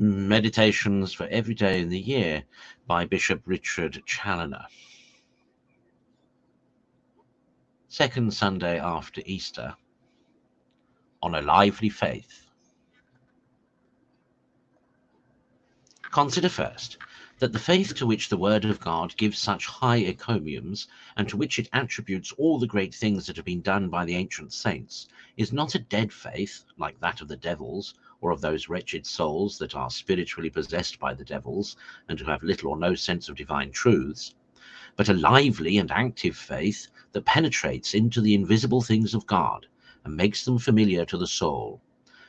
Meditations for every day in the year by Bishop Richard Challoner. Second Sunday after Easter, on a lively faith. Consider first that the faith to which the Word of God gives such high encomiums, and to which it attributes all the great things that have been done by the ancient saints, is not a dead faith, like that of the devils, or of those wretched souls that are spiritually possessed by the devils, and who have little or no sense of divine truths, but a lively and active faith that penetrates into the invisible things of God, and makes them familiar to the soul,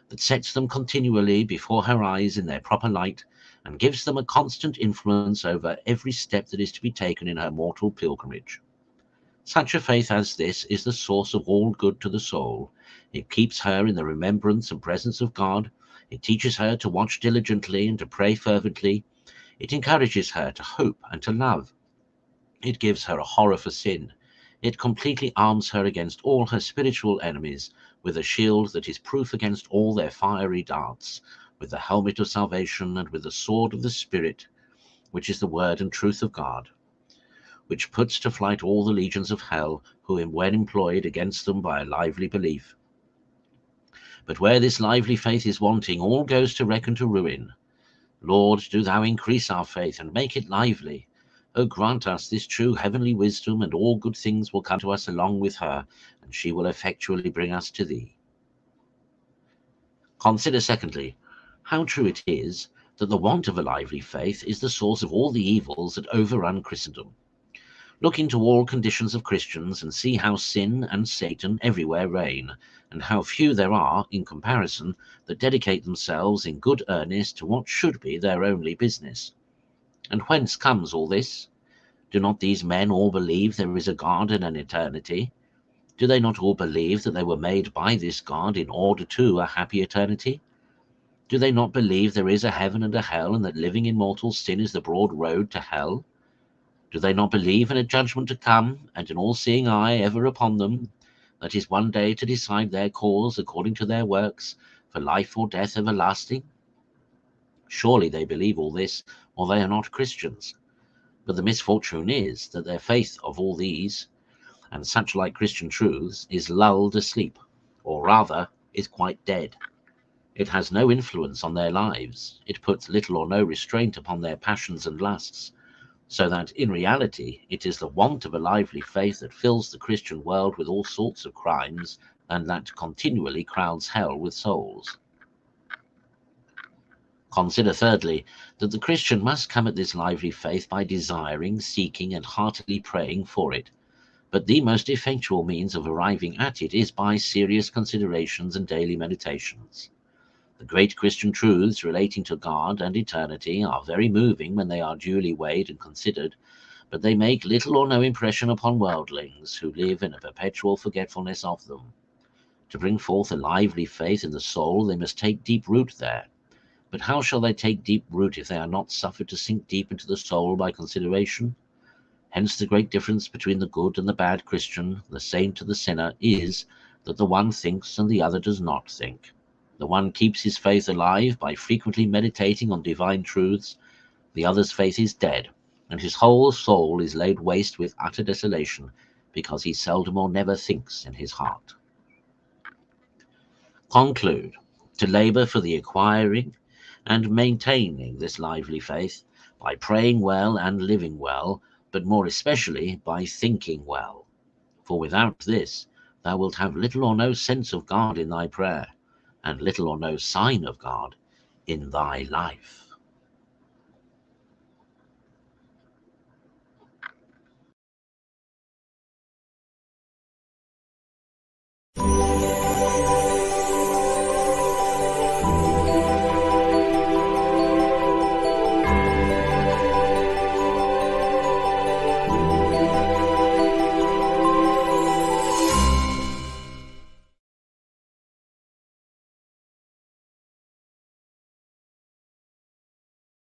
that sets them continually before her eyes in their proper light, and gives them a constant influence over every step that is to be taken in her mortal pilgrimage. Such a faith as this is the source of all good to the soul. It keeps her in the remembrance and presence of God. It teaches her to watch diligently and to pray fervently. It encourages her to hope and to love. It gives her a horror for sin. It completely arms her against all her spiritual enemies with a shield that is proof against all their fiery darts, with the helmet of salvation and with the sword of the Spirit, which is the word and truth of God, which puts to flight all the legions of hell, who when employed against them by a lively belief. But where this lively faith is wanting, all goes to wreck and to ruin. Lord, do thou increase our faith and make it lively. O grant us this true heavenly wisdom, and all good things will come to us along with her, and she will effectually bring us to thee. Consider secondly, how true it is that the want of a lively faith is the source of all the evils that overrun Christendom. Look into all conditions of Christians and see how sin and Satan everywhere reign, and how few there are, in comparison, that dedicate themselves in good earnest to what should be their only business. And whence comes all this? Do not these men all believe there is a God and an eternity? Do they not all believe that they were made by this God in order to a happy eternity? Do they not believe there is a heaven and a hell, and that living in mortal sin is the broad road to hell? Do they not believe in a judgment to come, and an all-seeing eye ever upon them, that is one day to decide their cause according to their works, for life or death everlasting? Surely they believe all this, or they are not Christians. But the misfortune is that their faith of all these, and such like Christian truths, is lulled asleep, or rather is quite dead. It has no influence on their lives. It puts little or no restraint upon their passions and lusts, so that in reality it is the want of a lively faith that fills the Christian world with all sorts of crimes, and that continually crowds hell with souls. Consider thirdly, that the Christian must come at this lively faith by desiring, seeking, and heartily praying for it. But the most effectual means of arriving at it is by serious considerations and daily meditations. The great Christian truths relating to God and eternity are very moving when they are duly weighed and considered, but they make little or no impression upon worldlings who live in a perpetual forgetfulness of them. To bring forth a lively faith in the soul, they must take deep root there. But how shall they take deep root if they are not suffered to sink deep into the soul by consideration? Hence the great difference between the good and the bad Christian, the saint and the sinner, is that the one thinks and the other does not think. The one keeps his faith alive by frequently meditating on divine truths. The other's faith is dead, and his whole soul is laid waste with utter desolation, because he seldom or never thinks in his heart. Conclude to labor for the acquiring and maintaining this lively faith by praying well and living well, but more especially by thinking well. For without this, thou wilt have little or no sense of God in thy prayer, and little or no sign of God in thy life.